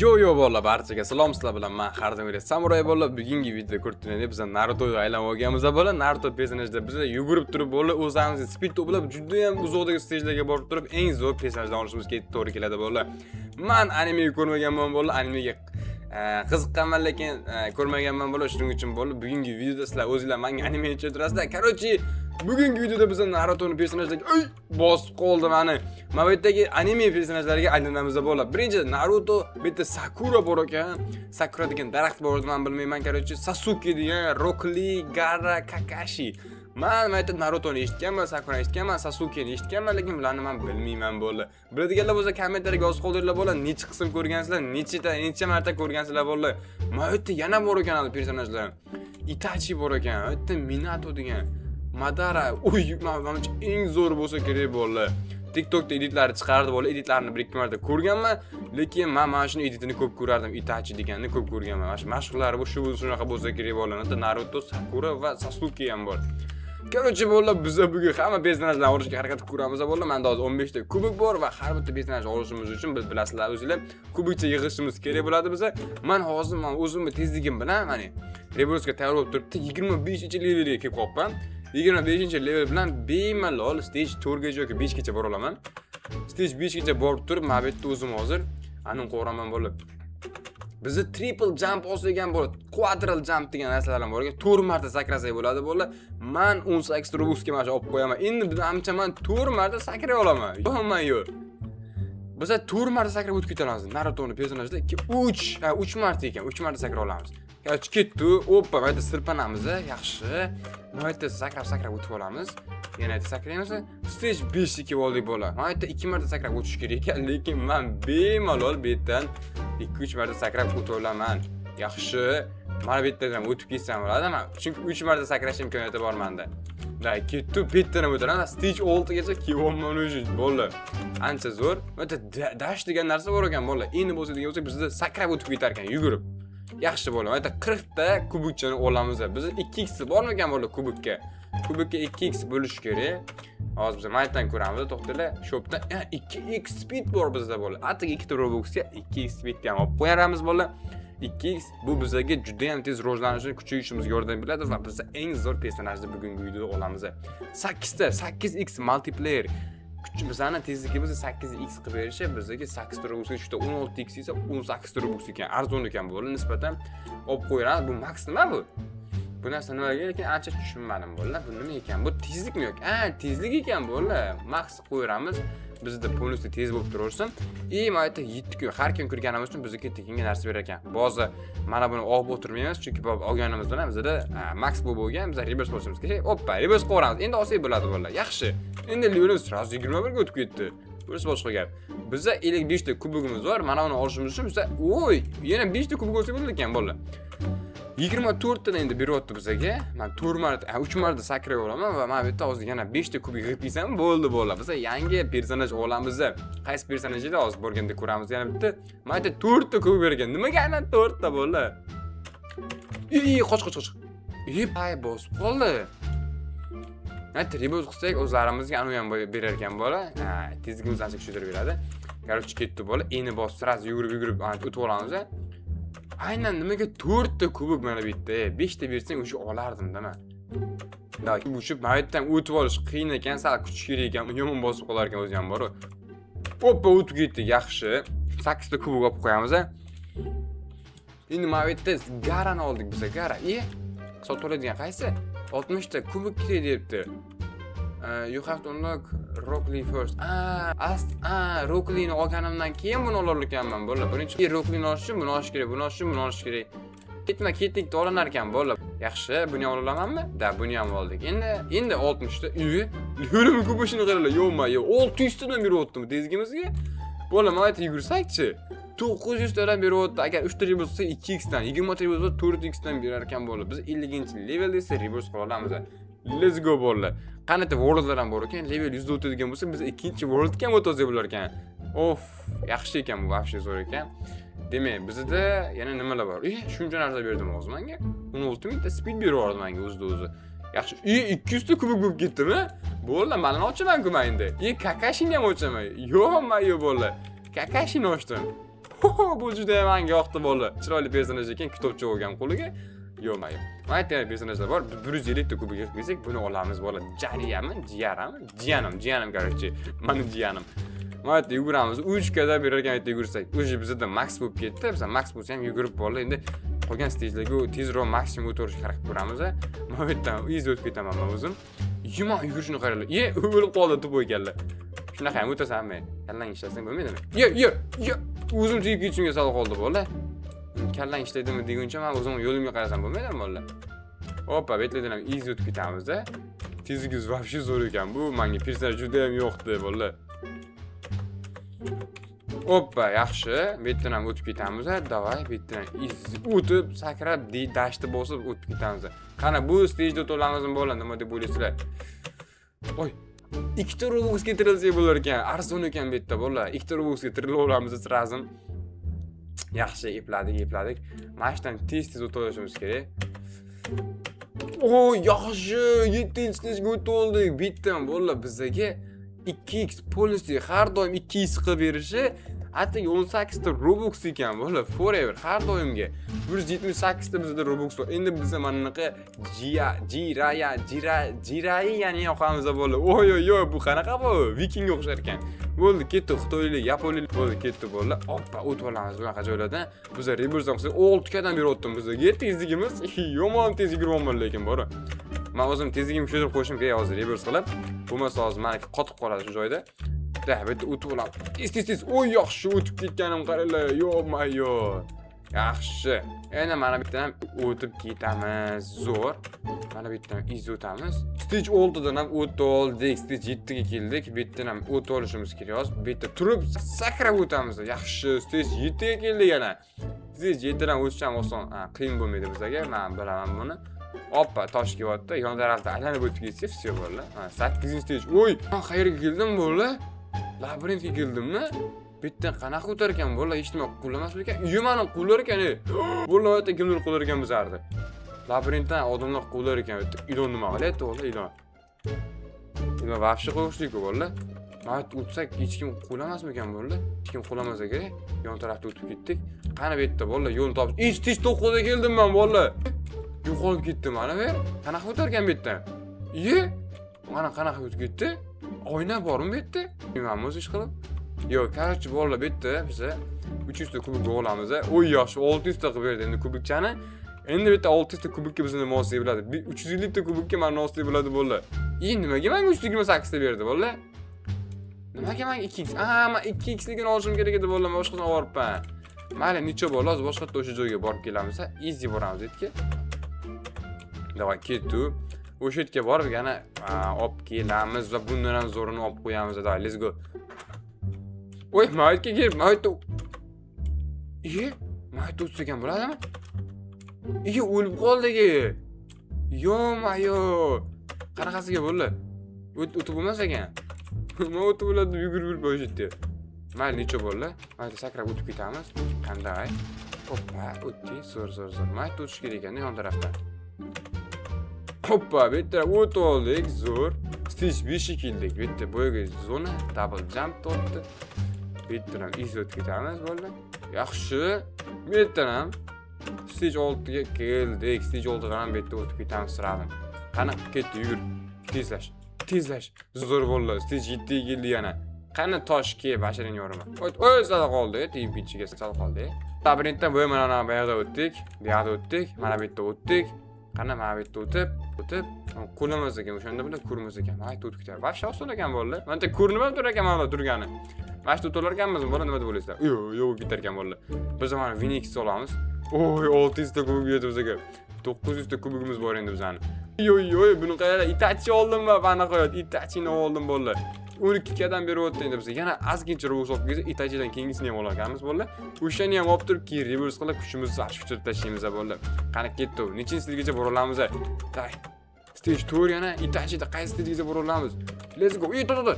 Yo bolalar, barchaga salom, sizlar bilan men Xardamir Samuray bolalar. Bugungi videoda ko'rdiinglar, biz Narutoga aylanib olganmiz bolalar. Naruto personajida biz yugurib turib bolalar o'zimizni speed to'plab juda ham uzoqdagi stagelarga borib turib eng zo'r personajdan olishimiz to'g'ri keladi bolalar. Men animeni ko'rmaganman bolalar, animega qiziqqanman lekin ko'rmaganman bolalar. Shuning uchun bolalar bugungi videoda sizlar o'zingizlar menga animeni tushuntirasizlar. Короче, bugungi videoda biz Narutoning personajlariga bosib qoldi meni. Mana bu yerdagi anime personajlariga aylanamiz bolalar. Birinchi Naruto, bitta Sakura bor ekan. Sakura degan daraxt bor edi, men bilmayman. Короче, Sasuke degan, Rock Lee, Gaara, Kakashi. Men mayta Narutoni eshitganman, Sakurani eshitganman, Sasuke'ni eshitganman, lekin bularni men bilmayman bolalar. Biladiganlar bo'lsa kommentariyga yozib qoldiringlar bolalar. Necha qism ko'rgansizlar, necha marta ko'rgansizlar bolalar. Mana bu yerda yana bor ekan personajlar. Itachi bor ekan, bu yerda Minato degan. Madara, menimcha eng zo'r bo'lsa kerak bolalar. TikTokda editlarni chiqardi bolalar, editlarni bir ikki marta ko'rganman, lekin men mana shuni editini ko'p ko'rardim, Itachi deganni ko'p ko'rganman. Mana shu mashhurlari bu shunaqa bo'lsa kerak bolalar. Naruto, Sakura va Sasuke ham bor. Короче bolalar, biz bugun hamma personajlarni olishga harakat qilib ko'ramiz bolalar. Menda hozir 15 ta kubik bor va har bitta personajni olishimiz uchun biz bilasizlar o'zingizlar kubikcha yig'ishimiz kerak bo'ladi biza. Men hozir o'zimni tezligim bilan mana Rebirth'ga tayyorlab turibdi. 25-levelga kelib qolibman. 25-level bilan bemalol stage 4 gacha yoki 5 gacha bora olaman. Stage 5 gacha borib turib, men bu yerda o'zim hozir anim qo'raman bolalar. Bizda triple jump olgan bo'ladi, quadruple jump degan narsalar ham bor ekan. 4 marta sakrasak bo'ladi bolalar. Men 18 robusga mana shu olib qo'yaman. Endi menimcha men 4 marta sakray olaman. Yo'q. Biz 4 marta sakrab o'tib ketamiz. Narutoning personajida 3 marta ekan, 3 marta sakray olamiz. Yo'q, ketdi. Oppa, bu yerda sirpanamiz, yaxshi. Bu yerda sakrab o'tib olamiz. Yana sakraymiz. Stage 5 ga oldik bolalar. Bu yerda 2 marta sakrab o'tish kerak ekan, lekin men bemalol bu yerdan 2-3 marta sakrab o'tib olaman. Yaxshi. Mana bu yerdan o'tib ketsam bo'ladi, chunki 3 marta sakrash imkoniyati bor menda. Da, ketdi, bu yerdan o'taman. Stage 6 gacha kelyapman o'zi bolalar. Ancha zo'r. Bu yerda dash degan narsa bor ekan bolalar. Endi bo'lsa degan bo'lsa bizda sakrab o'tib ketar ekan, yugurib. Yaxshi bo'lar. Mana 40 ta kubikchani olamiz. Biz 2x bormi ekan bolalar kubikka? Kubikka 2x bo'lish kerak. Hozir biz maytdan ko'ramiz, to'xtanglar. Shopdan 2x speed bor bizda bolalar. Atiga 2 ta Robuxga 2x speed ham olib qo'yamiz bolalar. 2x bu bizga juda ham tez rivojlanishni kuchaytirishimizga yordam beradi va biz eng zo'r personajni bugungi videoda olamiz. 8x multiplayer bizani tezligimizni 8x qilib berishi bizga 8 robusga tushdi. 16x esa 18 robux ekan, arzon ekan bolalar, nisbatan olib qo'yamiz. Bu max nima bu? Bu narsa nimaga lekin ancha tushunmadim bolalar. Bu nima ekan? Bu tezlikmi yo'q? Tezlik ekan bolalar. Max qo'yamiz. Bizda polisi tez bo'lib turaversin. Mana yerda yetdik. Har kim kirganimiz uchun bizga tekinga narsa berar ekan. Ba'zi mana buni olib o'tirmaymiz, chunki olganimiz bilan bizda max bo'lgan, biz reverse bosishimiz kerak. Oppa, reverse qo'yamiz. Endi olsak bo'ladi bolalar. Yaxshi. Endi levelimiz sразу 21 ga o'tib ketdi. Burasi boshqa gap. Bizda 55 ta kubigimiz bor. Mana buni olishimiz uchun bizda yana 5 ta kubik olsa bo'ladi ekan bolalar. 24 ta endi beryapti bizga. Men 4 marta, 3 marta sakray olaman va men bu yerda hozir yana 5 ta kubik yig'ib kelsam bo'ldi bolalar. Biz yangi personaj olamiz. Qaysi personaj edi hozir borganda ko'ramiz yana bitta. Men aytdim 4 ta kubik bergan. Nimaga aynan 4 ta bolalar? Qoch. Ay bosib qoldi. Tribus qilsak o'zlarimizga anu ham berar ekan bola. Tezligimizni ancha kuchaytirib beradi. Короче, ketdi bola. Endi bosib sraz yugurib o'tib olamiz. Aynan nimaga 4 ta kubik mana bu yerda? 5 ta bersang o'sha olardim-da men. Da, bu shu maytdan o'tib olish qiyin ekan, sal kuch kerak ekan. Yomon bosib qolar ekan o'zi ham bor. Hoppa, o'tib ketdi, yaxshi. 8 ta kubik olib qo'yamiz. Endi mana bu yerda Gaarani oldik biz. Gaara. Sotib oladigan qaysi? 60 ta kubik kerak debdi. You have to unlock Rock Lee first. Rock Lee'ni olganimdan keyin buni olar ekanman bolalar. Birinchi Rock Lee'ni olish uchun buni olish kerak, buni olish kerak. Ketdik olinar ekan bolalar. Yaxshi, buni ham olamanmi? Da, buni ham oldik. Endi 60 ta. Yo'limi ko'pishini qaranglar. Yo'q, 600 tadan beryaptimi tezligimizga? Bolalar, mana yerda yugursakchi. 900 tadan beryapti. Agar 3 ta reverse bo'lsa 2x dan, 20 ta reverse bo'lsa 4x dan berar ekan bolalar. Biz 50-levelda esa reverse qila olamiz. Let's go bolalar. Qanday worldlar ham bor ekan, level 100 da o'tadigan bo'lsa, biz ikkinchi worldga ham o'tib bo'lar ekan. Of, yaxshi ekan bu, vafshe zo'r ekan. Demak, bizda yana nimalar bor? Shuncha narsa berdim hozir menga. 16 mingta speed berib menga o'zi. Yaxshi. 200 ta kubik bo'lib ketdimi? Bo'ldi, mana ochaman-ku men endi. Kakashini ham ochaman. Yo'q bolalar. Kakashini ochdim. Bu juda ham menga yoqdi bola. Chiroyli personaj ekan, kitobcha olgan qo'liga. Yo'q-mayo. Mana yana personajlar bor. 150 ta kubik qilsak, buni olamiz bola. Jariyami, jiyaram, jiyanim, короче. Mani jiyanim. Mana yuguramiz. 3 kada berarkan aytib yugursak, o'sha bizda max bo'lib ketdi. Biz max bo'lsa ham yugurib bola. Endi qolgan stejlarga tezroq maksimum o'tirishga harakat qilamiz. Mana bu yerdan iz o'tib ketaman men o'zim. Yuma yugurishni qaranglar. O'lib qoldi deb qo'yganlar. Shunaqa ham o'tasanmi? Kallang ishlasang bo'lmaydimi? Yo. O'zim tegib ketishimga sal qoldi bola. Kallang ishlaydimi deguncha men o'zim yo'limga qarasam bo'lmaydimi bola? Hoppa, betlardan ham iz o'tib ketamiz-da. Tezligingiz вообще zo'r ekan. Bu menga personaj juda ham yoqdi bola. Hoppa, yaxshi. Betdan ham o'tib ketamiz. Davay, betdan iz o'tib, sakrab, dashni bosib o'tib ketamiz. Qani bu stejda to'lamizmi bola, nima deb o'ylaysizlar? Oy, 2 ta Robuxga tirilsa bo'lar ekan. Arzon ekan bu yerda bola. 2 ta Robuxga tirilib olamiz srazim. Yaxshi, epladik. Mana shundan tez o'tib kerak. O, yaxshi, 7-stejga o'tib oldik. Bittan bola bizga 2x polisi har doim 2x qilib berishi, atigi 18 ta Robux ekan bola, forever har doimga. 178 ta bizda Robux bor. Endi biz manaqa jirai ya'ni yoqamiz bola. Oy, bu qanaqa bu? Viking o'xshar ekan. Bo'ldi, ketdi, xitoylik, yaponiylik bo'ldi, ketdi bola. Hoppa, o'tib olamiz bunaqa joylardan. Biz reverse qilsak 6 kadan beri o'tdim bizga. Tezligimiz yomon tez yugurmayman lekin bor. Men o'zim tezligimni tushirib qo'yishim kerak hozir reverse qilib. Bo'lmasa hozir meniki qotib qoladi shu joyda. Da, bu yerda o'tib olamiz. Tez. Oy, yaxshi o'tib ketganim qaranglar. Yo. Yaxshi. Endi mana bu yerdan o'tib ketamiz. Zo'r. Mana bu yerdan iz o'tamiz. Stage 6 dan ham o'tib oldik. Stage 7 ga keldik. Bu yerdan ham o'tib olishimiz kerak hozir. Bu yerda turib sakrab o'tamiz. Yaxshi. Stage 7 ga keldik yana. Stage 7 dan o'tish ham oson, qiyin bo'lmaydi bizga. Men bilaman buni. Hoppa, tosh kelyapti. Yon tarafda aylanib o'tib ketsa, все bo'ldi. 8-stage. Oy, men qayerga keldim bola? Labirintga keldimmi? Bu yerdan qanaqa o'tar ekan bola? Hech nima qulamas ekan. Meni qular ekan. Bola o'ta kimdir qular ekan bizardi. Labirintdan odamlar qular ekan. Ilon nima qilyapti bola? Ilon вообще qo'shlik bola. Mana o'tsak hech kim qulamasmi ekan bola? Hech kim qulamasa kerak. Yon tarafda o'tib ketdik. Qani bu yerda bola yo'lni topish. Stage 9 ga keldim men bola. Yo'qolib ketdim mana bu. Qanaqa o'targan bu yerdan? Mana qanaqa o'tib ketdi? Oyna bormi bu yerda? Bilmayman o'z ish qilib. Yo'q, короче, bola bu yerda biz 300 ta kubik olamiz. Oy, yaxshi, 600 ta qilib berdi endi kubikchani. Endi bu yerda 600 ta kubikka bizni mosli bo'ladi. 350 ta kubikka men mosli bo'ladi bola. Nimaga menga 328 ta berdi bola? Nimaga menga 2x? Men 2x ligini olishim kerak edi bola, men boshqasini olibman. Mayli, necha bola, hozir boshqa o'sha joyga borib kelamiz. Easy boramiz deydi. Davay ketdi. O'sha yerga borib yana olib kelamiz va bundan ham zo'rini olib qo'yamiz. Davay, let's go. Oy, maytga kelib, maytda. Maytda o'tsagan bo'ladimi? O'lib qoldi. Yo-mayo. Qanaqasiga bo'ldi? O'tib bo'lmas ekan. Nima o'tib bo'ladi, yugurib o'sha yerda. Mayli, necha bo'ldi? Maytda sakrab o'tib ketamiz. Qanday? Hoppa, o'tdik, zo'r. Maytda o'tish kerak ekan yon tarafdan. Hoppa, bu yerda o'tib oldik, zo'r. Stage 5 ga keldik. Bu yerda boyaga zona, double jump tortdi. Bu yerdan ham iz o'tib ketamiz bo'ldi. Yaxshi. Bu yerdan ham stage 6 ga keldik. Stage 6 dan ham bu yerda o'tib ketamiz siradim. Qani, ketdi, yugur. Tezlash. Zo'r bo'ldi. Stage 7 ga keldik yana. Qani toshga bashiring yorima. Oy, sal qoldi, tegib ketishga sal qoldi. Labirintdan bo'yi mana bu yerda o'tdik. Bu yerda o'tdik. Mana bu yerda o'tdik. Qani mana bu yerda o'tib, qo'limiz ekan, o'shanda bilan ko'rimiz ekan. Mana bu o'tib ketadi. Vaqti oson ekan bo'ldi. Mana ko'rinib ham turar ekan mana turgani. Mana shu to'lar ekanmizmi? Bola nima deb o'ylaysizlar? Yo'q, bitar ekan bo'ldi. Biz mana Winx olamiz. Oy, 600 ta kubik berdi bizga. 900 ta kubigimiz bor endi bizani. Yo'y, buni qayerda Itachi oldimmi? Mana qo'yadi. Itachini oldim bo'ldi. 12 kadan beri o'tdi endi biz. Yana ozgincha Robux olib kelsa, Itachidan kengisini ham olar ekanmiz bo'ldi. O'shani ham olib turib, keyin reverse qilib kuchimizni kuchirib tashlaymiz bo'ldi. Qani ketdi. Nechinchi stagegacha bora olamiz? Day. Stage 4 yana Itachida qaysi stagegacha bora olamiz? Let's go. To'xta.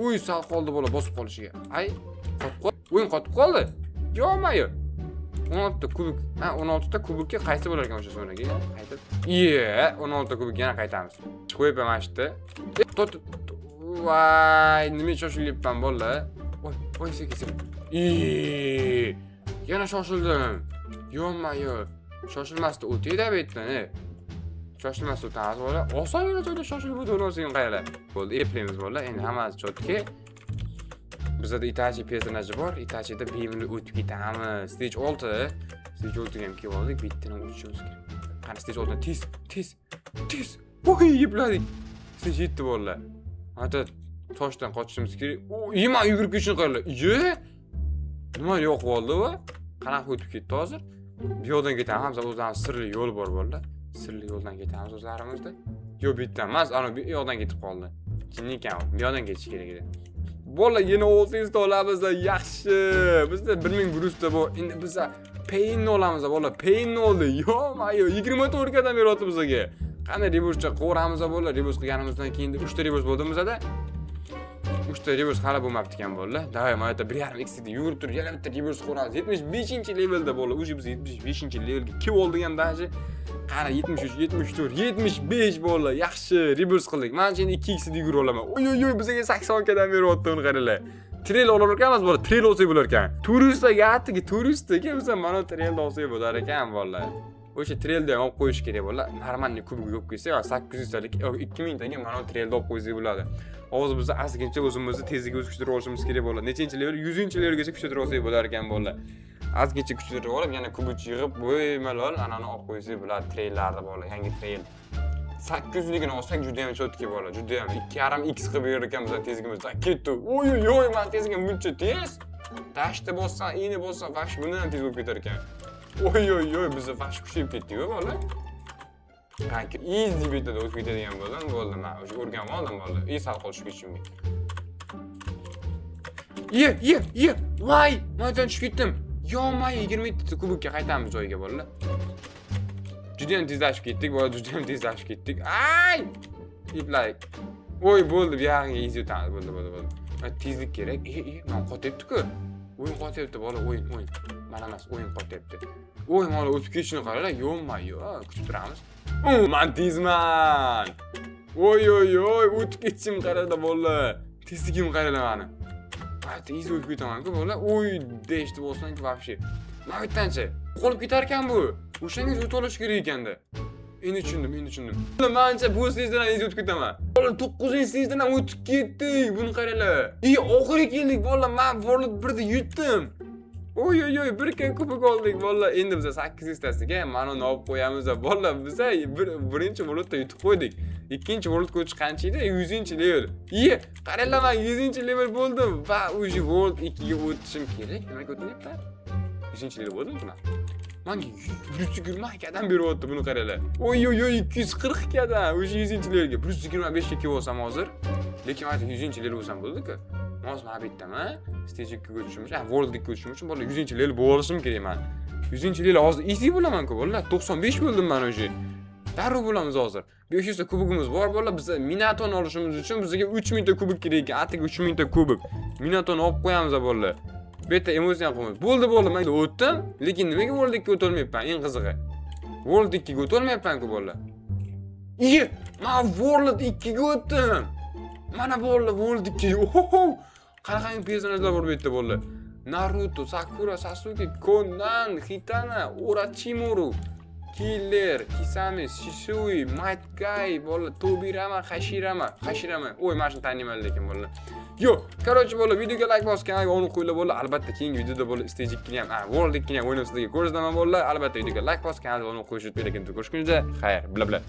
Uy, sal qoldi bola bosib qolishiga. O'yin qotib qoldi. Yo'q-mayo. 16 ta kubik. 16 ta kubikka qaysi bo'lar ekan o'sha zonaga? Qaytib. 16 ta kubik yana qaytamiz. Qo'yib ham ashti. Voy, nima shoshilyapman bola? Voy, sekin. Yana shoshildim. Yo. Shoshilmasdan o'tayda bu yerdan, shoshilmasdan o'tamiz bola. Osongina joyda shoshilib o'tamiz qaylar. Bo'ldi, eplaymiz bola. Endi hammasi chotki. Bizda Itachi personaji bor. Itachida bemalol o'tib ketamiz. Stage 6. Stage 6 ga ham kelib oldik. Bittadan o'tishimiz kerak. Qani stage 6 tez. Voy, yipladik. Stage 7 bolalar. Hata toshdan qochishimiz kerak. Yema yugurib ketishni qaranglar. Nima yo'q bo'ldi va? Qanaqa o'tib ketdi hozir? Bu yo'ldan ketamiz, o'zimiz sirli yo'l bor bo'ldi. Sirli yo'ldan ketamiz o'zlarimizda. Yo'q bu yerdan emas, ana bu yo'ldan ketib qoldi. Jinni ekan, bu yo'ldan ketish kerak edi. Bola yana 600 olamiz, yaxshi. Bizda 1100 ta bor. Endi biz payinni olamiz, bola. Payinni oldi. Yo, 24 kadan beryapti bizga. Qanday rebuscha qo'ramiz bola, rebus qilganimizdan keyin 3 ta rebus bo'ldi bizda. 3 ta rebus hali bo'lmabdi ekan bola. Davay, mana yerda 1.5x da yugurib turib, yana bitta rebus qo'ramiz. 75-levelda bola. O'zi biz 75-levelga kim oldik ham daji? Qara 73, 74, 75 bola. Yaxshi rebus qildik. Men endi 2x da yugurib olaman. Oy, bizga 80 kadan beryapti uni qaranglar. Trail olar ekanmiz bola, trail olsak bo'lar ekan. Turistga biz mana trailda olsak bo'lar ekan bola. O'sha trailda ham olib qo'yish kerak bo'lar. Normalniy kubik yo'q kelsa, 800 talik, 2000 taga mana trailda olib qo'ysak bo'ladi. Hozir biz asligincha o'zimizni tezlikka kuchaytirib olishimiz kerak bo'ladi. Nechinchi level? 100-levelgacha kuchaytirib olsak bo'lar ekan bola. Azgincha kuchaytirib olib, yana kubik yig'ib, bo'lmalol anani olib qo'ysak bo'ladi traillarda bola, yangi trail. 800 ligini olsak juda ham chotki bola, juda ham 2.5x qilib berar ekanmiz tezligimizda. Ketdi. Oy, men tezligim buncha tez. Tashda bossan, ini bossan, vash bundan tez bo'lib ketar ekan. Oy, biz vash kuchayib ketdik-ku bola. Qancha easy betda o'tib ketadigan bo'ldim, bo'ldi. Men o'sha o'rganib oldim bola. Sal qolishib ketishim kerak. Ye. Voy, mendan tushib ketdim. Yo-may 27 ta kubikka qaytamiz joyiga bolalar. Juda ham tezlashib ketdik, bola, juda ham tezlashib ketdik. Ay! Iplay. Oy, bo'ldi, bu yog'iga easy o'tamiz, bo'ldi. Tezlik kerak. Men qotyapti-ku. O'yin qotyapti bola, o'yin. Mana emas, o'yin qotyapti. Oy, mana o'tib ketishini qaranglar. Yo-may, kutib turamiz. Men tezman. Oy, o'tib ketishim qaranglar bola. Tezligim qaranglar meni. Tez o'tib ketaman-ku bola. Oy, deshdi bo'lsin-ku вообще. Men aytgancha, qolib ketar ekan bu. O'shangiz o'tib olish kerak ekanda. Endi tushundim. Mencha bu stagedan endi o'tib ketaman. Bola 9-stagedan ham o'tib ketdik. Buni qaranglar. Oxiriga keldik bola. Men World 1 da yutdim. Oy, bir kan kubik oldik bola. Endi biz 800tasiga mana uni olib qo'yamiz bola. Biz birinchi Worldda yutib qo'ydik. Ikkinchi Worldga o'tish qancha edi? 100-level. Qaranglar, men 100-level bo'ldim va o'sha World 2 ga o'tishim kerak. Nimaga o'tmayapman? 100-level bo'ldimmi men? Menga 120 kadan beryapti buni qaranglar. Oy, 240 kadan o'sha 100-levelga 125 ga kelib olsam hozir. Lekin men 100-level bo'lsam bo'ldi-ku. Hozir men bitdaman. Stage 2 ga o'tishim uchun, World 2 ga o'tishim uchun bola 100-level bo'lishim kerak men. 100-level hozir easy bo'laman-ku bola. 95 bo'ldim men o'sha. Darrov bo'lamiz hozir. 500 ta kubigimiz bor bola. Biz Minaton olishimiz uchun bizga 3000 ta kubik kerak ekan. Atiga 3000 ta kubik. Minaton olib qo'yamiz bola. Bu yerda emotsiya qo'yamiz. Bo'ldi, men o'tdim. Lekin nimaga World 2 ga o'tolmayapman? Eng qizig'i. World 2 ga o'tolmayapman-ku bola. Men World 2 ga o'tdim. Mana bola World 2. Qanaqangi personajlar bor bu yerda bola. Naruto, Sakura, Sasuke, Konan, Hitana, Orochimaru, Killer, Kisame, Shisui, Might Guy, bola, Tobirama, Hashirama. Oy, men shuni taniyman lekin bola. Короче bola, videoga like bosib, kanalga obuna qo'yinglar bola. Albatta keyingi videoda bola stage 2 ni ham, World 2 ni ham o'ynab sizlarga ko'rsataman bola. Albatta videoga like bosib, kanalga obuna qo'yishni unutmanglar. Ko'rishguncha, xayr, bla.